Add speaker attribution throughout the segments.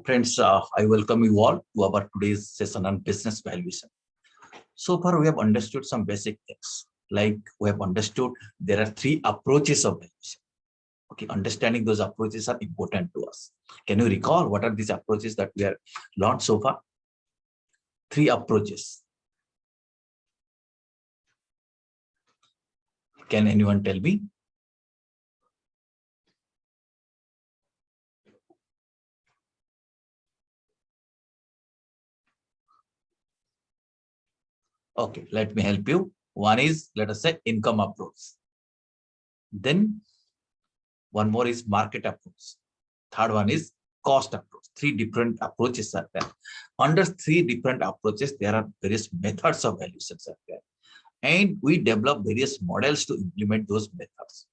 Speaker 1: Friends, I welcome you all to our today's session on business valuation. So far, we have understood some basic things. Like we have understood there are three approaches of valuation. Okay, understanding those approaches are important to us. Can you recall what are these approaches that we have learned so far? Three approaches. Can anyone tell me? Okay, let me help you. One is, let us say, income approach. Then one more is market approach. Third one is cost approach. Three different approaches are there. Under three different approaches, there are various methods of valuations are there. And we develop various models to implement those methods.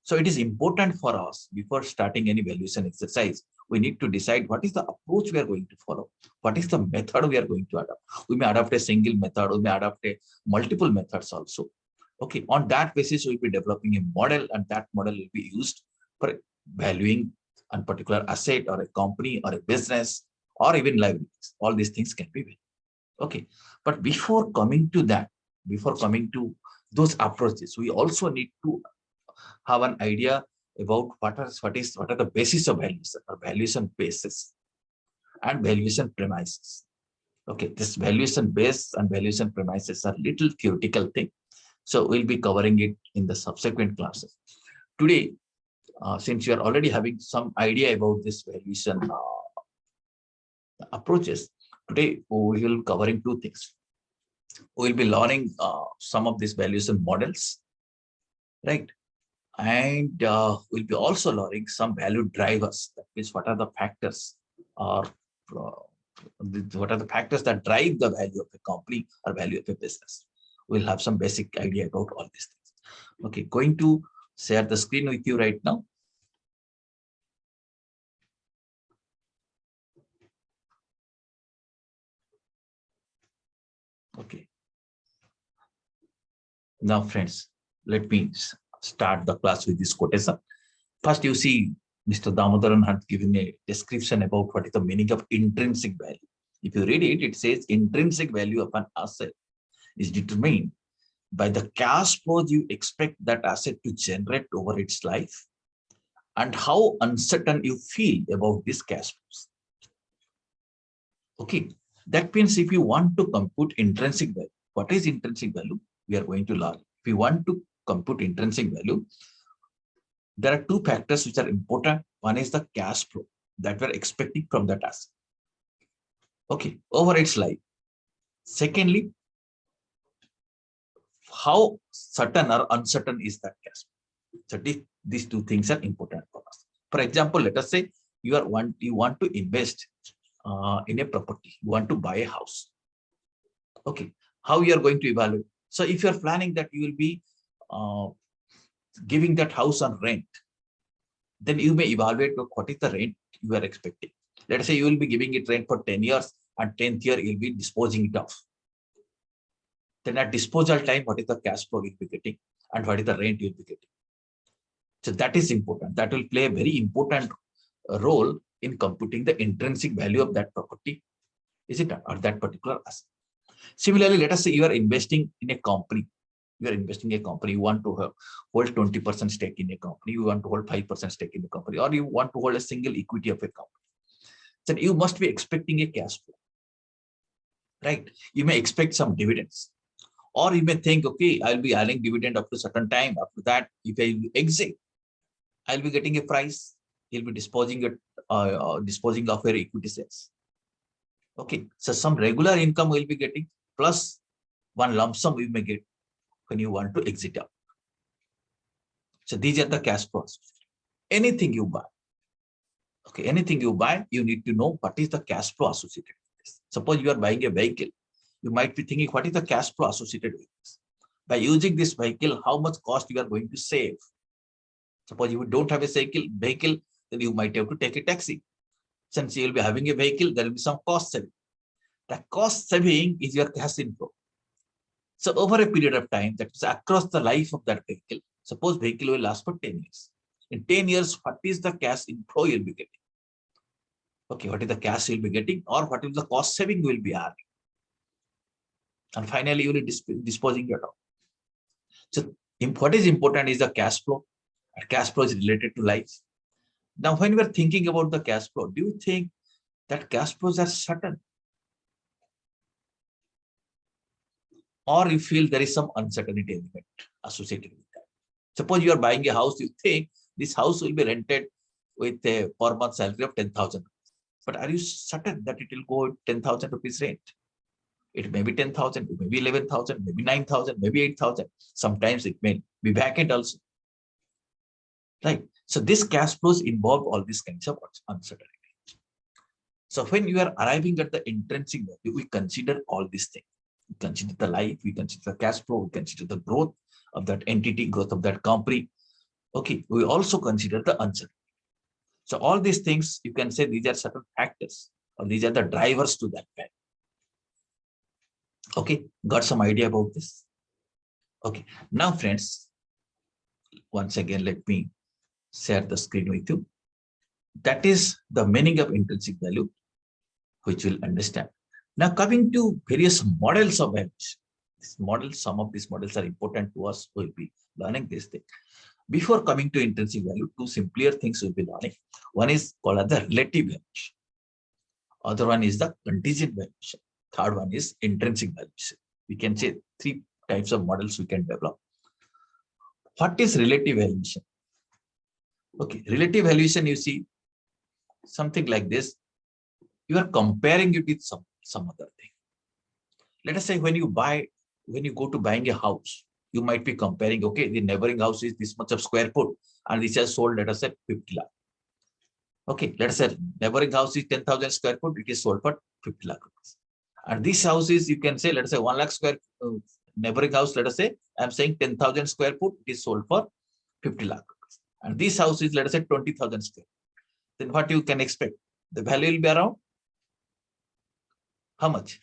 Speaker 1: So it is important for us before starting any valuation exercise, we need to decide what is the approach we are going to follow. What is the method we are going to adopt? We may adopt a single method, we may adopt a multiple methods also. Okay, on that basis, we'll be developing a model, and that model will be used for valuing a particular asset or a company or a business or even liabilities. All these things can be valued. Okay, but before coming to that, before coming to those approaches, we also need to have an idea about what are the basis of valuation or valuation basis and valuation premises. Okay, this valuation base and valuation premises are little theoretical thing. So we'll be covering it in the subsequent classes. Today, since you are already having some idea about this valuation approaches, today we will be covering two things. We'll be learning some of these valuation models, right? And we'll be also learning some value drivers. That means what are the factors or what are the factors that drive the value of a company or value of a business. We'll have some basic idea about all these things. Okay, going to share the screen with you right now. Okay. Now, friends, let me start the class with this quotation. First, you see Mr. Damodaran had given a description about what is the meaning of intrinsic value. If you read it, it says intrinsic value of an asset is determined by the cash flows you expect that asset to generate over its life and how uncertain you feel about this cash flows. Okay, that means if you want to compute intrinsic value, what is intrinsic value? We are going to learn. If you want to compute intrinsic value, there are two factors which are important. One is the cash flow that we're expecting from that asset. Okay, over its life. Secondly, how certain or uncertain is that cash flow? So these two things are important for us. For example, let us say you want to invest in a property. You want to buy a house. Okay, how you are going to evaluate? So if you are planning that you will be giving that house on rent, then you may evaluate what is the rent you are expecting. Let us say you will be giving it rent for 10 years and 10th year you'll be disposing it off. Then at disposal time, what is the cash flow you'll be getting and what is the rent you'll be getting. So that is important. That will play a very important role in computing the intrinsic value of that property, is it, or that particular asset. Similarly, let us say you are investing in a company. You are investing in a company. You want to hold 20% stake in a company. You want to hold 5% stake in the company, or you want to hold a single equity of a company. Then you must be expecting a cash flow, right? You may expect some dividends, or you may think, okay, I'll be earning dividend up to certain time. After that, if I exit, I'll be getting a price. You'll be disposing of your equity shares. Okay, so some regular income will be getting plus one lump sum we may get when you want to exit out. So these are the cash flows. Anything you buy, okay, anything you buy, you need to know what is the cash flow associated with this. Suppose you are buying a vehicle, you might be thinking, what is the cash flow associated with this? By using this vehicle, how much cost you are going to save? Suppose you don't have a vehicle, then you might have to take a taxi. Since you will be having a vehicle, there will be some cost saving. The cost saving is your cash inflow. So over a period of time, that is across the life of that vehicle, suppose vehicle will last for 10 years. In 10 years, what is the cash inflow you'll be getting? Okay, what is the cash you'll be getting, or what is the cost saving will be earning. And finally, you will be disposing it off. So what is important is the cash flow. And cash flow is related to life. Now, when we are thinking about the cash flow, do you think that cash flows are certain? Or you feel there is some uncertainty element associated with that? Suppose you are buying a house, you think this house will be rented with a per month salary of 10,000. But are you certain that it will go 10,000 rupees rent? It may be 10,000, it may be 11,000, maybe 9,000, maybe 8,000. Sometimes it may be vacant also. Right. So this cash flows involve all these kinds of uncertainty. So when you are arriving at the intrinsic value, we consider all these things. We consider the life, we consider the cash flow, we consider the growth of that entity, growth of that company. Okay, we also consider the uncertainty. So all these things, you can say these are certain factors, or these are the drivers to that value. Okay, got some idea about this? Okay, now friends, once again, let me share the screen with you. That is the meaning of intrinsic value, which we'll understand. Now coming to various models of values. This model, some of these models are important to us. We'll be learning this thing. Before coming to intrinsic value, two simpler things we'll be learning. One is called as the relative valuation. Other one is the contingent valuation. Third one is intrinsic valuation. We can say three types of models we can develop. What is relative valuation? Okay, relative valuation, you see something like this. You are comparing it with some other thing. Let us say when you go to buying a house, you might be comparing, okay, the neighboring house is this much of square foot and this has sold, let us say 50 lakh. Okay, let us say neighboring house is 10,000 square foot, it is sold for 50 lakh rupees. And this house is, you can say, let us say 1 lakh square neighboring house, let us say, I'm saying 10,000 square foot, it is sold for 50 lakh rupees. And this house is, let us say 20,000 square. Then what you can expect? The value will be around how much?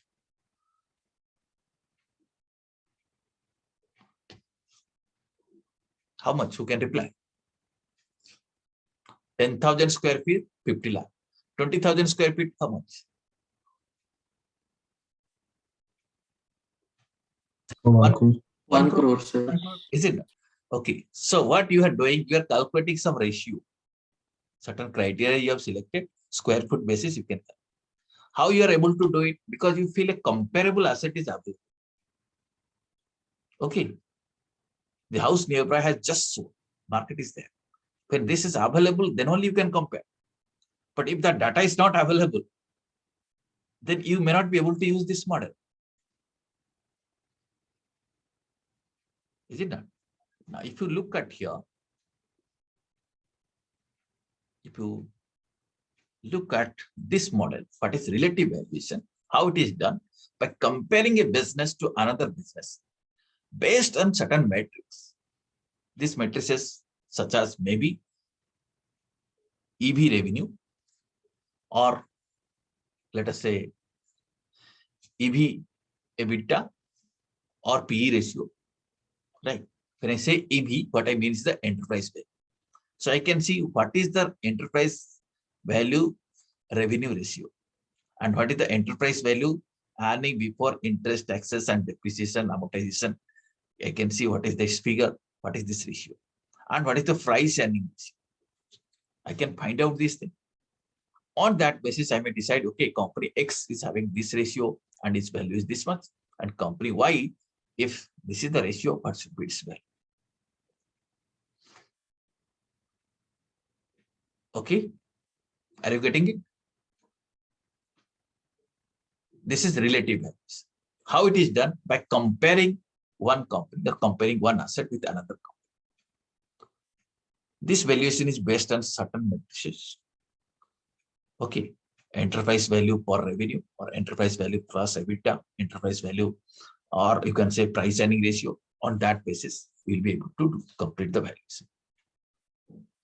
Speaker 1: How much? Who can reply? 10,000 square feet, 50 lakh. 20,000 square feet, how much?
Speaker 2: 1 crore, sir.
Speaker 1: Is it? Okay. So what you are doing, you are calculating some ratio. Certain criteria you have selected, square foot basis you can. How you are able to do it? Because you feel a comparable asset is available. Okay. The house nearby has just sold. Market is there. When this is available, then only you can compare. But if the data is not available, then you may not be able to use this model. Is it not? Now, if you look at here, if you look at this model, what is relative valuation, how it is done by comparing a business to another business based on certain metrics. These matrices such as maybe EV revenue, or let us say EV EBITDA or PE ratio, right? When I say EV, what I mean is the enterprise value. So I can see what is the enterprise value revenue ratio and what is the enterprise value earning before interest, taxes and depreciation, amortization. I can see what is this figure, what is this ratio, and what is the price earning ratio. I can find out this thing. On that basis, I may decide, okay, company X is having this ratio and its value is this much, and company Y, if this is the ratio, what should be its value? Okay, are you getting it? This is relative values. How it is done? By comparing one company, or comparing one asset with another company. This valuation is based on certain metrics. Okay, enterprise value per revenue, or enterprise value plus EBITDA, enterprise value, or you can say price earning ratio. On that basis, we'll be able to complete the valuation.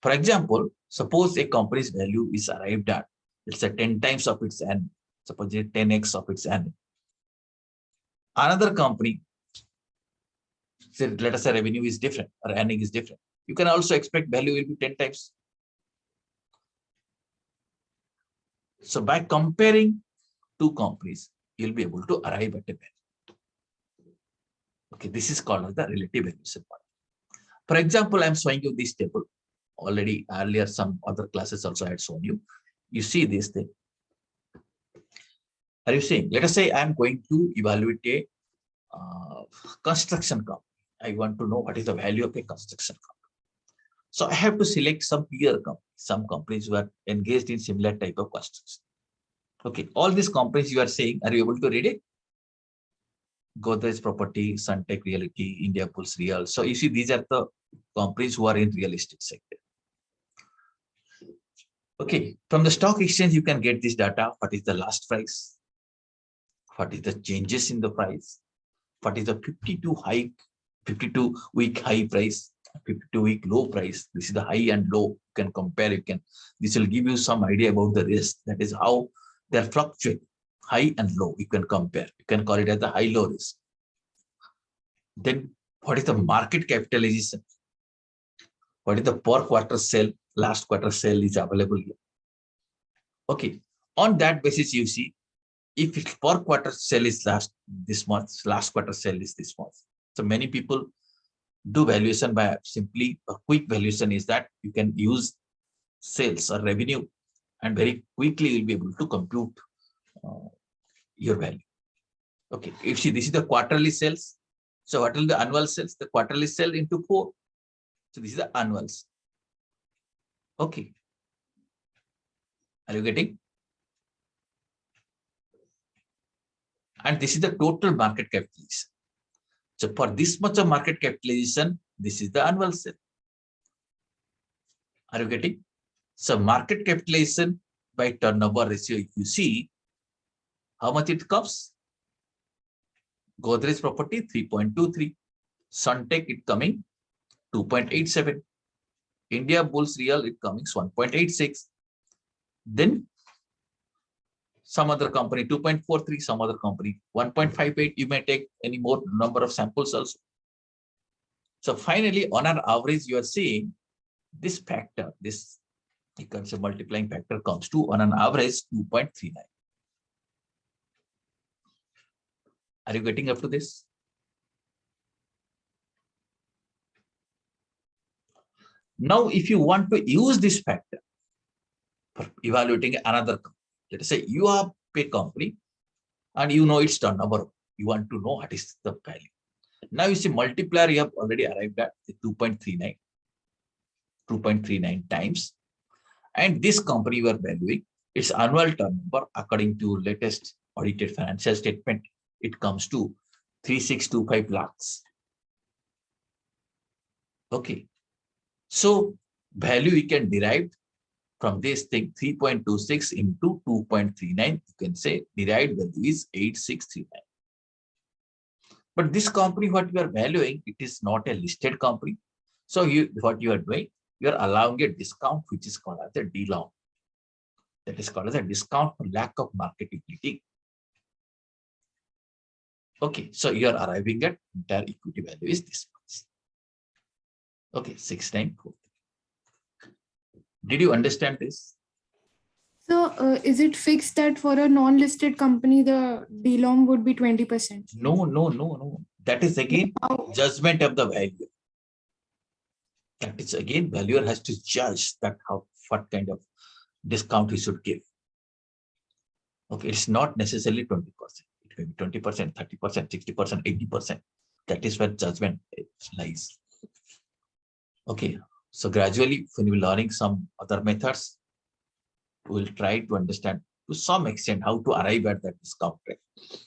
Speaker 1: For example, suppose a company's value is arrived at, let's say 10 times of its earning, suppose 10x of its earning. Another company, say, let us say revenue is different or earning is different. You can also expect value will be 10 times. So by comparing two companies, you'll be able to arrive at a value. Okay, this is called as the relative valuation model. For example, I'm showing you this table. Already earlier, some other classes also I had shown you. You see this thing. Are you seeing? Let us say I'm going to evaluate a construction company. I want to know what is the value of a construction company. So I have to select some peer companies, some companies who are engaged in similar type of construction. Okay, all these companies you are saying, are you able to read it? Godrej Property, Suntec Realty, India Pulse Real. So you see, these are the companies who are in real estate sector. Okay, from the stock exchange, you can get this data. What is the last price? What is the changes in the price? What is the 52-week high price, 52-week low price? This is the high and low. You can compare. This will give you some idea about the risk. That is how they fluctuate, high and low. You can compare. You can call it as the high-low risk. Then what is the market capitalization? What is the per quarter sale? Last quarter sale is available here. Okay, on that basis, you see, if it's per quarter sale is this month, last quarter sale is this month. So many people do valuation by simply a quick valuation is that you can use sales or revenue and very quickly you'll be able to compute your value. Okay, if see, this is the quarterly sales. So what will the annual sales? The quarterly sale into 4. So this is the annuals. Okay. Are you getting? And this is the total market capitalization. So for this much of market capitalization, this is the annual sale. Are you getting? So market capitalization by turnover ratio, if you see how much it comes. Godrej Property 3.23. Suntec it coming 2.87. India Bulls Real it coming 1.86. Then some other company 2.43, some other company 1.58. You may take any more number of samples also. So finally, on an average, you are seeing this factor, this you can say multiplying factor comes to on an average 2.39. Are you getting up to this? Now, if you want to use this factor for evaluating another company, let us say you are a company and you know its turnover. You want to know what is the value. Now you see multiplier, you have already arrived at 2.39 times. And this company you are valuing, its annual turnover according to latest audited financial statement, it comes to 3625 lakhs. Okay. So value we can derive from this thing 3.26 into 2.39. You can say derived value is 8639. But this company, what you are valuing, it is not a listed company. So what you are doing, you are allowing a discount, which is called as a DLOM. That is called as a discount for lack of market equity. Okay, so you are arriving at entire equity value is this much. Okay, 694. Did you understand this?
Speaker 3: So is it fixed that for a non-listed company, the DLOM would be 20%?
Speaker 1: No. That is again judgment of the value. That is again, valuer has to judge that what kind of discount he should give. Okay, it's not necessarily 20%. It may be 20%, 30%, 60%, 80%. That is where judgment lies. Okay, so gradually, when we're learning some other methods, we'll try to understand to some extent how to arrive at that discount rate.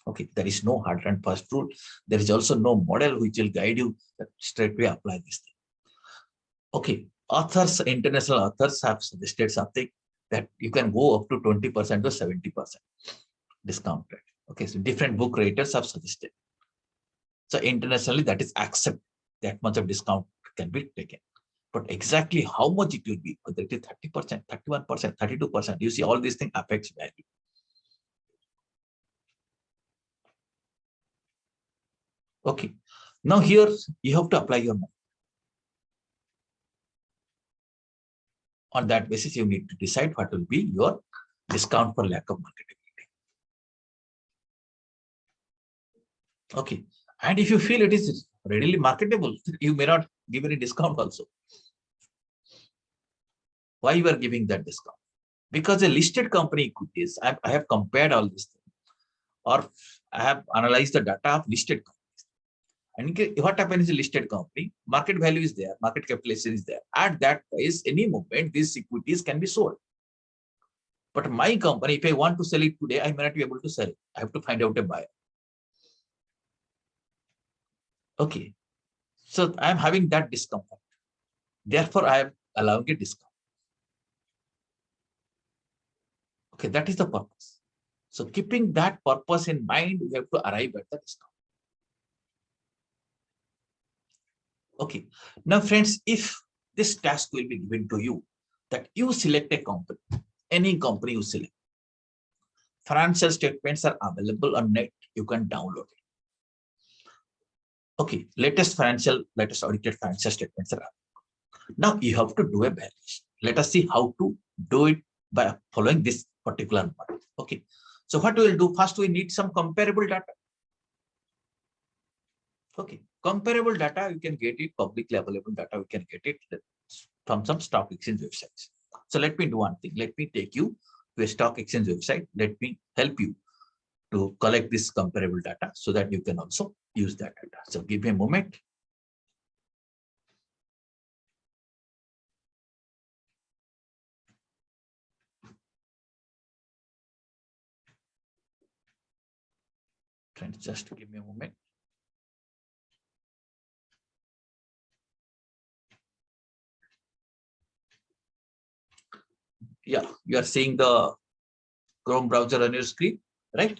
Speaker 1: Okay, there is no hard and fast rule. There is also no model which will guide you that straightway apply this thing. Okay, authors, international authors have suggested something that you can go up to 20% to 70% discount rate. Okay, so different book writers have suggested. So internationally, that is accepted. That much of discount can be taken. But exactly how much it will be, whether it is 30%, 31%, 32%, you see all these things affects value. Okay, now here you have to apply your mind. On that basis, you need to decide what will be your discount for lack of marketability. Okay. And if you feel it is readily marketable, you may not give any discount also. Why you are giving that discount? Because a listed company equities, I have compared all this thing, or I have analyzed the data of listed companies. And what happens is a listed company, market value is there, market capitalization is there. At that price, any moment, these equities can be sold. But my company, if I want to sell it today, I may not be able to sell it. I have to find out a buyer. Okay. So I am having that discomfort. Therefore, I am allowing a discount. Okay, that is the purpose. So keeping that purpose in mind, we have to arrive at the discount. Okay. Now, friends, if this task will be given to you, that you select a company, any company you select. Financial statements are available on net. You can download it. Okay, latest audited financial statements are available. Now you have to do a valuation. Let us see how to do it by following this particular model. Okay, so what we will do first, we need some comparable data. Okay, comparable data, you can get it, publicly available data, we can get it from some stock exchange websites. So let me do one thing. Let me take you to a stock exchange website. Let me help you to collect this comparable data so that you can also use that data. So give me a moment. Friends, just give me a moment. Yeah, you are seeing the Chrome browser on your screen, right?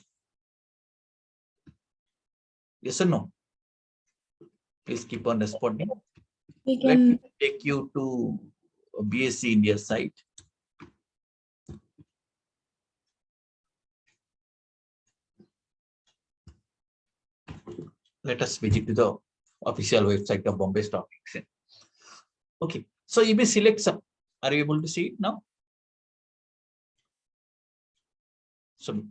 Speaker 1: Yes or no? Please keep on responding. Let me take you to BSE India site. Let us visit to the official website of Bombay Stock Exchange. Okay, so you may select some. Are you able to see it now? So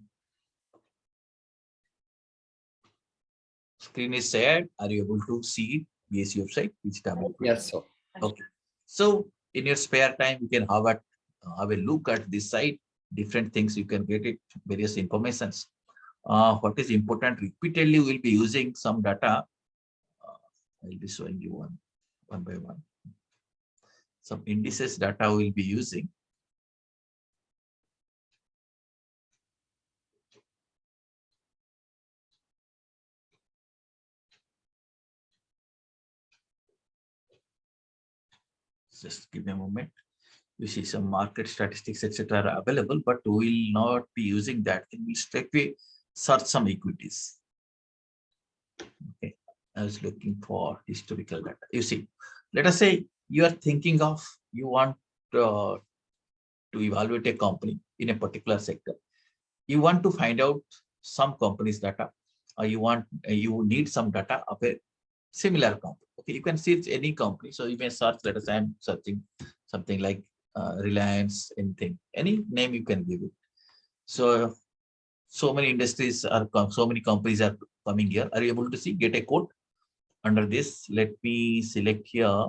Speaker 1: screen is shared. Are you able to see BSE website? Which tab?
Speaker 2: Yes, sir.
Speaker 1: Okay. So in your spare time, you can have a look at this site. Different things you can get it, various informations. What is important, repeatedly we'll be using some data. I'll be showing you one by one. Some indices data we'll be using. Just give me a moment. You see some market statistics, etc. are available, but we will not be using that. We'll straightway search some equities. Okay, I was looking for historical data. You see, let us say you are thinking of, you want to evaluate a company in a particular sector. You want to find out some company's data, or you need some data of a similar company. Okay, you can see it's any company. So you may search, let us say I'm searching something like Reliance, anything, any name you can give it. So many industries are, so many companies are coming here. Are you able to see, get a code under this? Let me select here.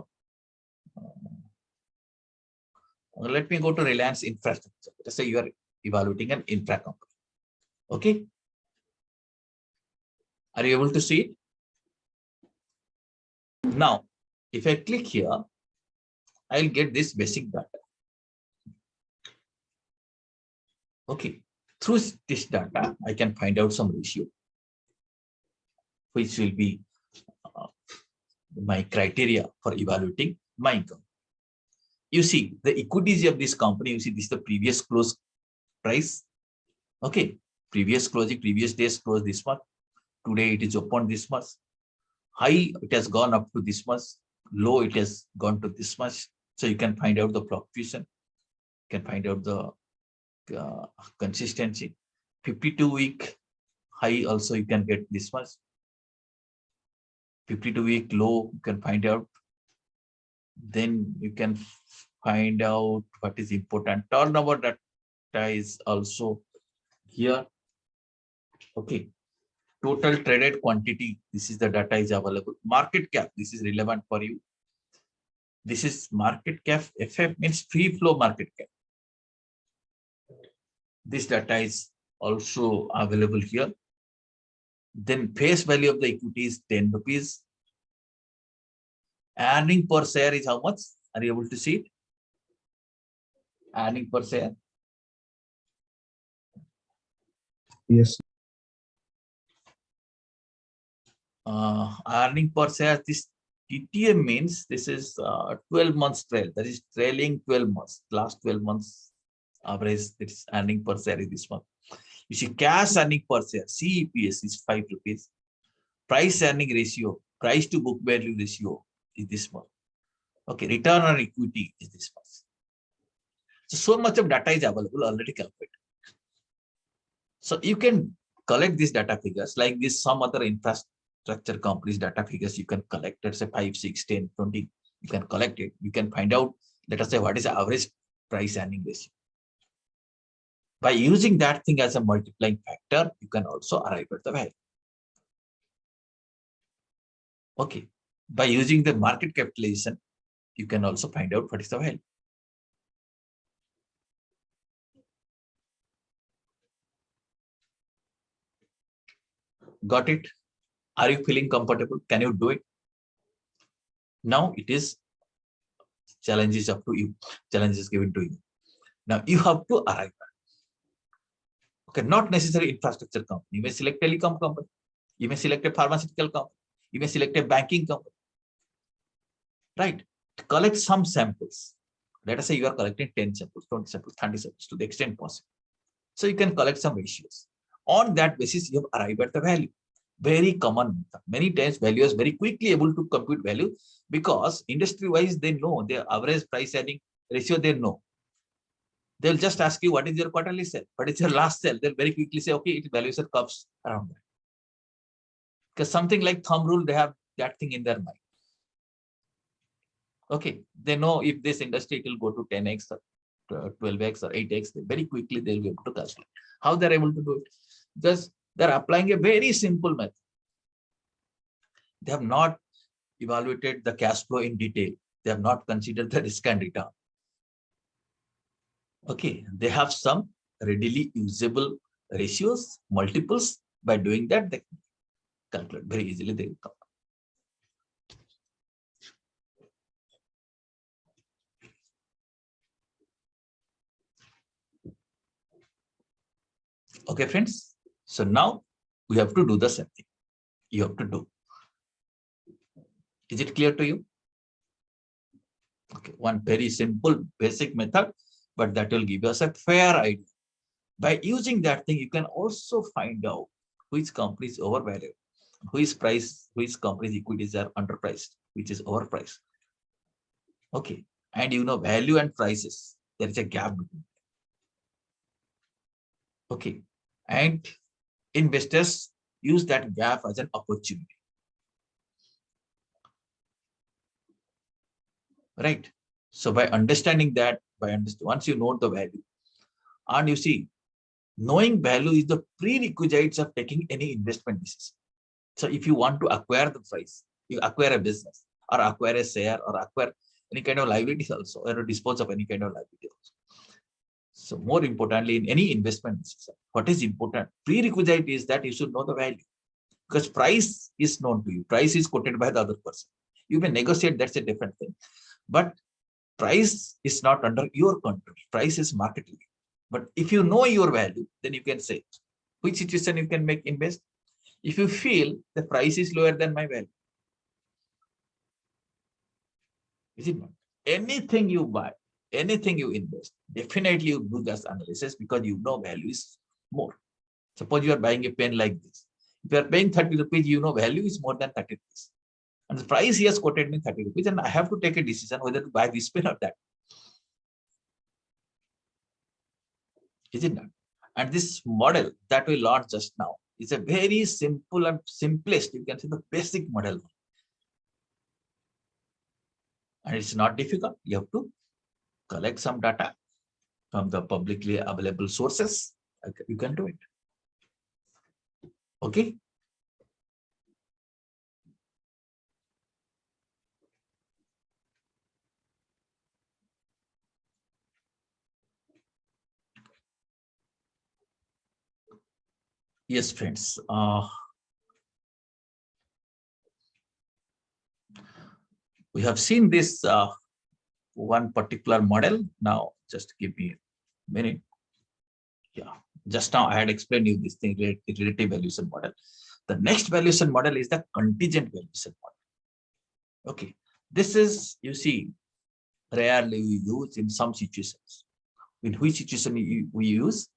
Speaker 1: Let me go to Reliance Infrastructure. Let's say you are evaluating an infra company. Okay. Are you able to see it? Now, if I click here, I'll get this basic data. Okay. Through this data, I can find out some ratio, which will be my criteria for evaluating my income. You see the equities of this company. You see this is the previous close price. Okay. Previous closing, previous day's close this month. Today it is open this much. High, it has gone up to this much. Low, it has gone to this much. So you can find out the fluctuation. You can find out the consistency. 52-week high also you can get this much. 52-week low you can find out. Then you can find out what is important. Turnover, that is also here. Okay. Total traded quantity. This is the data is available. Market cap. This is relevant for you. This is market cap. FF means free flow market cap. This data is also available here. Then face value of the equity is 10 rupees. Earning per share is how much? Are you able to see it? Earning per share.
Speaker 2: Yes.
Speaker 1: Earning per share, this TTM means this is 12 months trail. That is trailing 12 months. Last 12 months average, this earning per share is this one. You see cash earning per share, CEPS is 5 rupees. Price earning ratio, price to book value ratio is this one. Okay, return on equity is this one. So much of data is available already calculated. So you can collect these data figures like this, some other infrastructure companies data figures you can collect, let's say 5, 6, 10, 20, you can collect it. You can find out, let us say what is the average price earning ratio. By using that thing as a multiplying factor, you can also arrive at the value. Okay. By using the market capitalization, you can also find out what is the value. Got it? Are you feeling comfortable? Can you do it? Now it is challenges up to you. Challenges given to you. Now you have to arrive at. Okay, not necessarily infrastructure company. You may select telecom company. You may select a pharmaceutical company. You may select a banking company. Right? Collect some samples. Let us say you are collecting 10 samples, 20 samples, 30 samples to the extent possible. So you can collect some ratios. On that basis, you have arrived at the value. Very common method. Many times valuers very quickly able to compute value because industry-wise they know their average price earning ratio, they know. They'll just ask you what is your quarterly sale, what is your last sale. They'll very quickly say, okay, it valuation comes around that. Because something like thumb rule, they have that thing in their mind. Okay, they know if this industry it will go to 10x or 12x or 8x, very quickly they'll be able to calculate. How they're able to do it? Because they're applying a very simple method. They have not evaluated the cash flow in detail. They have not considered the risk and return. Okay, they have some readily usable ratios, multiples. By doing that, they calculate very easily. They will come. Okay, friends. So now we have to do the same thing. You have to do. Is it clear to you? Okay, one very simple basic method, but that will give us a fair idea. By using that thing, you can also find out which company is overvalued, which company's equities are underpriced, which is overpriced. Okay, and you know value and prices, there is a gap between them. Okay, and investors use that gap as an opportunity. Right. So by understanding that, once you know the value, and you see, knowing value is the prerequisites of taking any investment decision. So if you want to acquire the price, you acquire a business or acquire a share or acquire any kind of liabilities also, or dispose of any kind of liability also. So more importantly, in any investment decision, what is important? Prerequisite is that you should know the value, because price is known to you. Price is quoted by the other person. You may negotiate, that's a different thing. But price is not under your control. Price is market level. But if you know your value, then you can say which situation you can make invest. If you feel the price is lower than my value, is it not? Anything you buy, anything you invest, definitely you do this analysis because you know value is more. Suppose you are buying a pen like this. If you are paying 30 rupees, you know value is more than 30 rupees. And the price he has quoted me 30 rupees, and I have to take a decision whether to buy this pen or that. Is it not? And this model that we launched just now is a very simple and simplest, you can say the basic model. And it's not difficult. You have to collect some data, from the publicly available sources, you can do it. Okay. Yes, friends. We have seen this one particular model. Now, just give me a minute. Yeah, just now I had explained you this thing, relative valuation model. The next valuation model is the contingent valuation model. Okay, this is, you see, rarely we use in some situations. In which situation we use?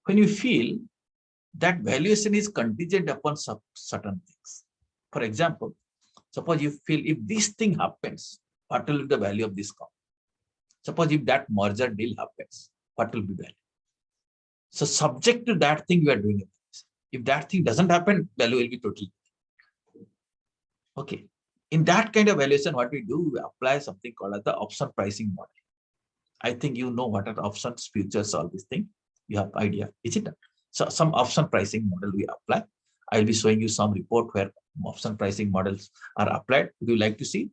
Speaker 1: When you feel that valuation is contingent upon certain things. For example, suppose you feel if this thing happens, what will be the value of this company? Suppose if that merger deal happens, what will be value? So subject to that thing you are doing it. If that thing doesn't happen, value will be totally. Okay. In that kind of valuation, what we do, we apply something called as the option pricing model. I think you know what are options, futures, all these things. You have idea, is it? So some option pricing model we apply. I'll be showing you some report where option pricing models are applied. Would you like to see?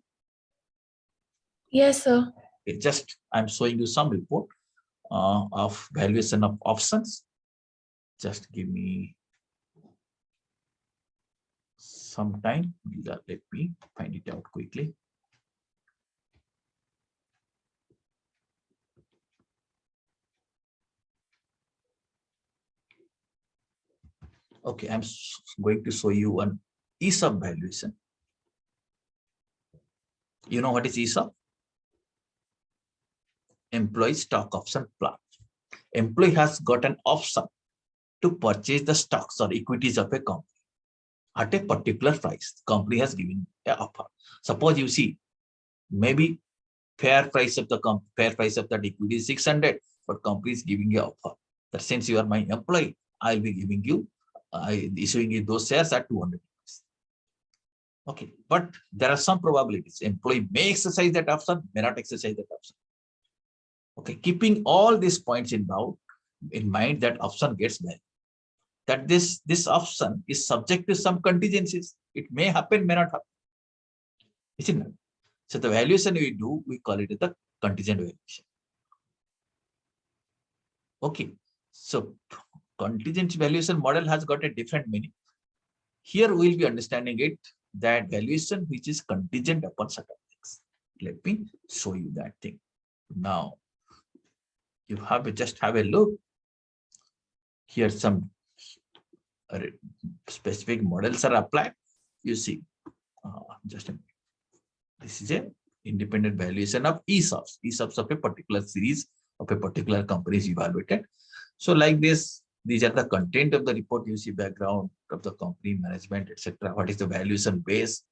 Speaker 4: Yes, sir.
Speaker 1: Okay, just I'm showing you some report of valuation of options. Just give me some time. Let me find it out quickly. Okay, I'm going to show you an ESOP valuation. You know what is ESOP? Employee stock option plan. Employee has got an option to purchase the stocks or equities of a company at a particular price. Company has given an offer. Suppose you see, maybe fair price of the equity is 600, but company is giving you an offer that since you are my employee, I'll be giving you, issuing you those shares at 200. Okay, but there are some probabilities. Employee may exercise that option, may not exercise that option. Okay, keeping all these points in mind, that option gets value. That this option is subject to some contingencies. It may happen, may not happen. Isn't it? So the valuation we do, we call it the contingent valuation. Okay, so contingent valuation model has got a different meaning. Here we'll be understanding it, that valuation which is contingent upon certain things. Let me show you that thing. Now, you have to just have a look. Here some specific models are applied. You see, just a minute. This is a independent valuation of ESOPs. ESOPs of a particular series of a particular company is evaluated. So like this, these are the content of the report. You see background of the company, management, etc. What is the valuation base?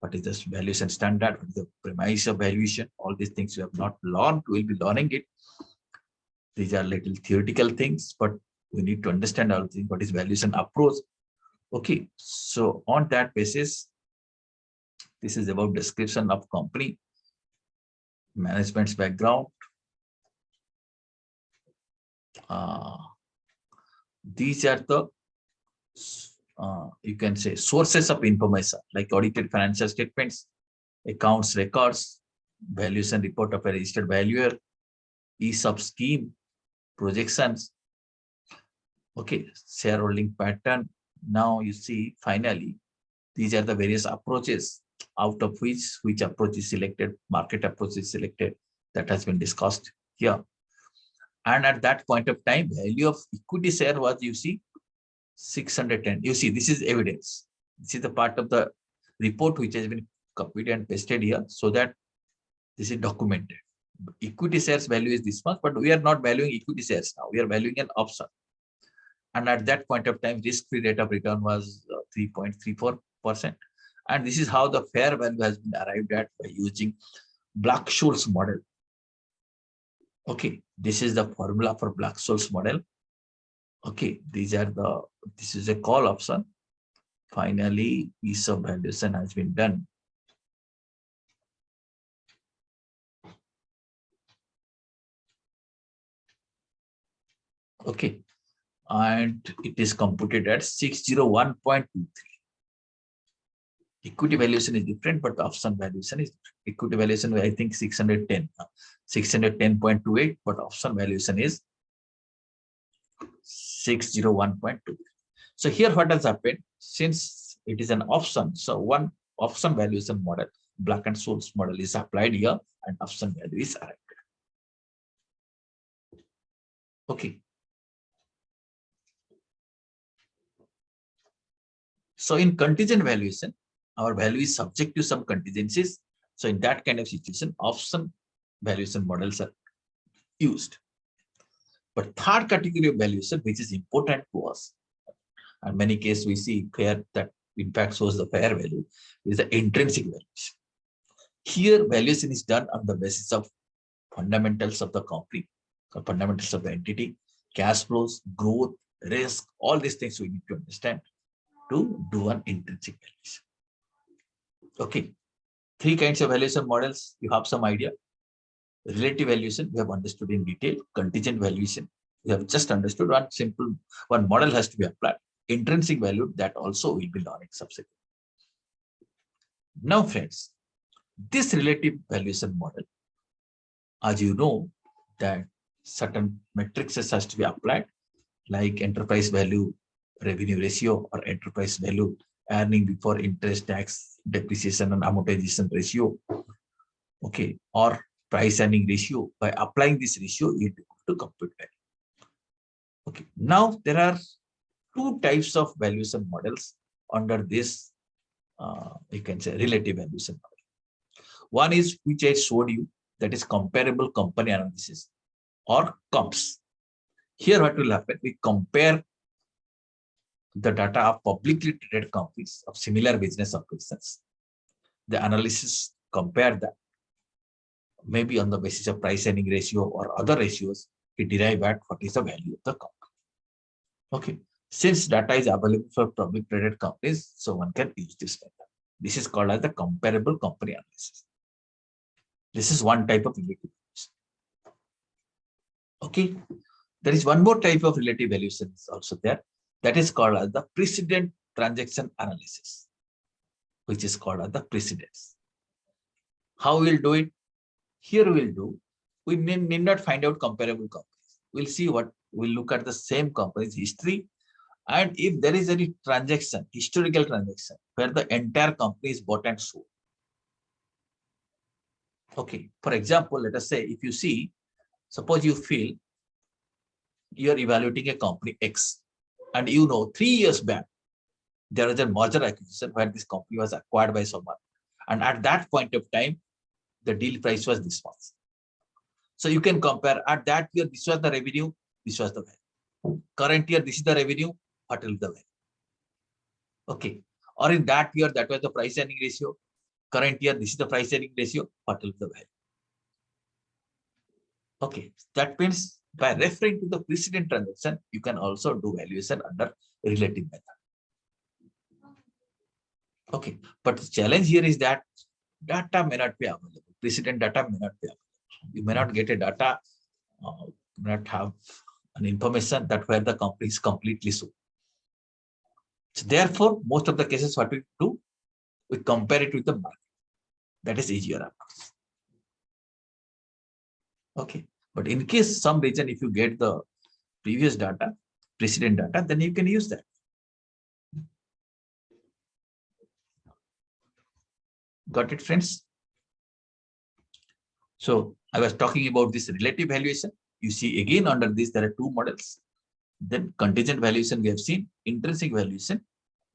Speaker 1: What is the valuation standard? What is the premise of valuation? All these things you have not learned. We will be learning it. These are little theoretical things, but we need to understand all things. What is valuation approach? Okay, so on that basis, this is about description of company, management's background. These are the you can say sources of information, like audited financial statements, accounts records, valuation report of a registered valuer, ESOP scheme, projections. Okay, shareholding pattern. Now you see, finally, these are the various approaches, out of which approach is selected, market approach is selected, that has been discussed here. And at that point of time, value of equity share was, you see, 610. You see, this is evidence. This is the part of the report which has been copied and pasted here, so that this is documented. Equity shares value is this much, but we are not valuing equity shares now. We are valuing an option. And at that point of time, risk-free rate of return was 3.34%. And this is how the fair value has been arrived at by using Black-Scholes model. Okay, this is the formula for Black-Scholes model. Okay, this is a call option. Finally, ESOP valuation has been done. Okay. And it is computed at 601.23. Equity valuation is different, but option valuation is different. Equity valuation, I think 610, 610.28, but option valuation is 601.2. So here what has happened, since it is an option, so one option valuation model, Black-Scholes model is applied here and option value is arrived. Okay. So in contingent valuation, our value is subject to some contingencies. So in that kind of situation, option valuation models are used. But third category of valuation, which is important to us, and many cases we see here that in fact shows the fair value, is the intrinsic valuation. Here valuation is done on the basis of fundamentals of the company, the fundamentals of the entity, cash flows, growth, risk, all these things we need to understand to do an intrinsic valuation. Okay, three kinds of valuation models, you have some idea. Relative valuation, we have understood in detail. Contingent valuation, we have just understood. One model has to be applied. Intrinsic value, that also will be learning subsequently. Now, friends, this relative valuation model, as you know, that certain matrices has to be applied, like enterprise value revenue ratio or enterprise value earning before interest, tax, depreciation and amortization ratio. Okay, or price earning ratio. By applying this ratio, you need to compute value. Okay, now there are two types of valuation models under this, you can say, relative valuation model. One is which I showed you, that is comparable company analysis or COMPS. Here what will happen, we compare the data of publicly traded companies of similar business operations. The analysis compare that, maybe on the basis of price earning ratio or other ratios, we derive at what is the value of the company. Okay, since data is available for public traded companies, so one can use this method. This is called as the comparable company analysis. This is one type of relative valuation. Okay, there is one more type of relative valuation is also there. That is called as the precedent transaction analysis, which is called as the precedence. How we will do it? Here we will do, we need not find out comparable companies. We'll see what, we'll look at the same company's history. And if there is any transaction, historical transaction, where the entire company is bought and sold. Okay, for example, let us say if you see, suppose you feel you are evaluating a company X, and you know 3 years back, there was a merger acquisition where this company was acquired by someone. And at that point of time, the deal price was this much. So you can compare at that year, this was the revenue, this was the value. Current year, this is the revenue, what will be the value? Okay. Or in that year, that was the price earning ratio. Current year, this is the price earning ratio, what will be the value? Okay. That means by referring to the precedent transaction, you can also do valuation under relative method. Okay. But the challenge here is that data may not be available. Precedent data may not be available. You may not get a data, may not have an information that where the company is completely sold. So therefore, most of the cases, what we do, we compare it with the market. That is easier approach. Okay. But in case some reason, if you get the previous data, precedent data, then you can use that. Got it, friends? So I was talking about this relative valuation. You see again under this, there are two models. Then contingent valuation we have seen, intrinsic valuation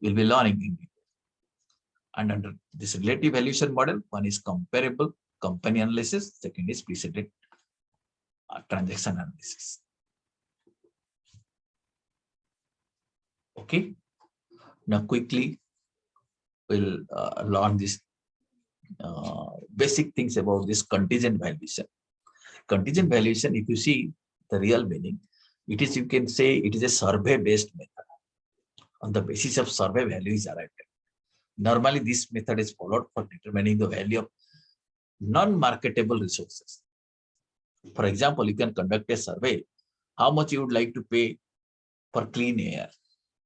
Speaker 1: will be learning in detail. And under this relative valuation model, one is comparable company analysis, second is precedent transaction analysis. Okay. Now quickly we'll learn this basic things about this contingent valuation. Contingent valuation, if you see the real meaning, it is, you can say it is a survey-based method. On the basis of survey, value is arrived at. Normally, this method is followed for determining the value of non-marketable resources. For example, you can conduct a survey how much you would like to pay for clean air.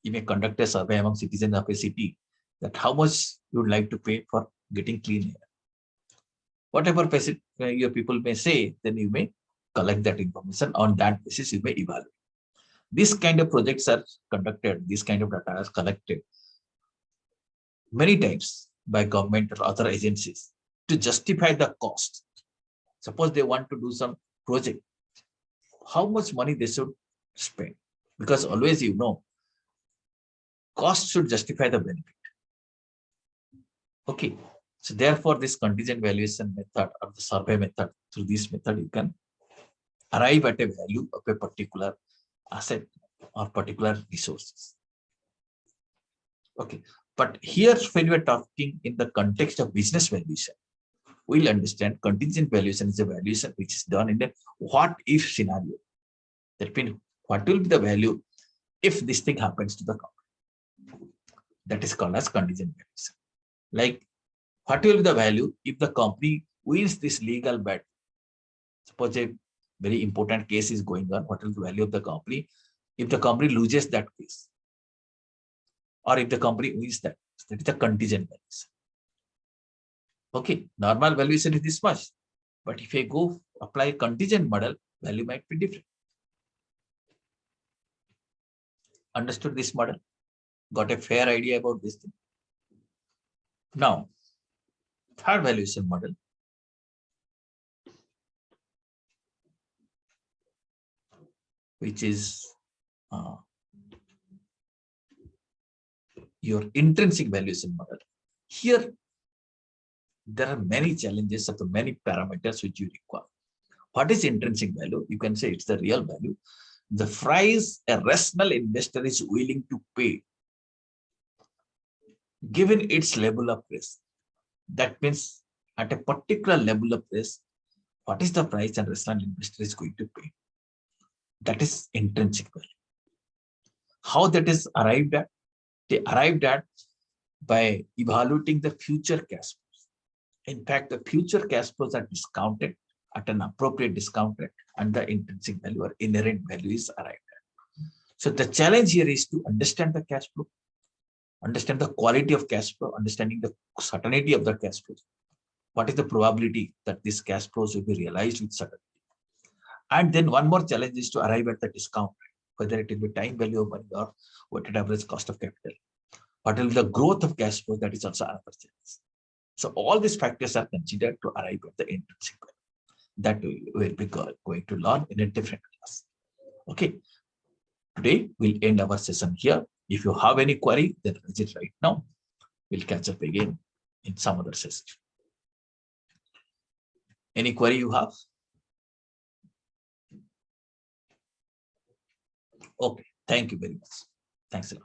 Speaker 1: You may conduct a survey among citizens of a city that how much you would like to pay for getting clean air. Whatever your people may say, then you may collect that information. On that basis, you may evaluate. This kind of projects are conducted, this kind of data is collected many times by government or other agencies to justify the cost. Suppose they want to do some project, how much money they should spend, because always, cost should justify the benefit. Okay, so therefore this contingent valuation method or the survey method, through this method you can arrive at a value of a particular asset or particular resources. Okay, but here when we are talking in the context of business valuation, we'll understand contingent valuation is a valuation which is done in a what if scenario. That means what will be the value if this thing happens to the company. That is called as contingent valuation. Like what will be the value if the company wins this legal battle? Suppose a very important case is going on. What is the value of the company if the company loses that case? Or if the company wins that? That is the contingent valuation. Okay, normal valuation is this much. But if I go apply a contingent model, value might be different. Understood this model? Got a fair idea about this thing? Now, third valuation model. Which is your intrinsic valuation model. Here, there are many challenges of the many parameters which you require. What is intrinsic value? You can say it's the real value. The price a rational investor is willing to pay given its level of risk. That means at a particular level of risk, what is the price a rational investor is going to pay? That is intrinsic value. How that is arrived at? They arrived at by evaluating the future cash flows. In fact, the future cash flows are discounted at an appropriate discount rate, and the intrinsic value or inherent value is arrived at. So the challenge here is to understand the cash flow, understand the quality of cash flow, understanding the certainty of the cash flows. What is the probability that these cash flows will be realized with certainty? And then one more challenge is to arrive at the discount rate, whether it will be time value of money or weighted average cost of capital. What will be the growth of cash flow? That is also another challenge. So all these factors are considered to arrive at the intrinsic value. That we will be going to learn in a different class. Okay. Today we'll end our session here. If you have any query, then raise it right now. We'll catch up again in some other session. Any query you have? Okay. Thank you very much. Thanks a lot.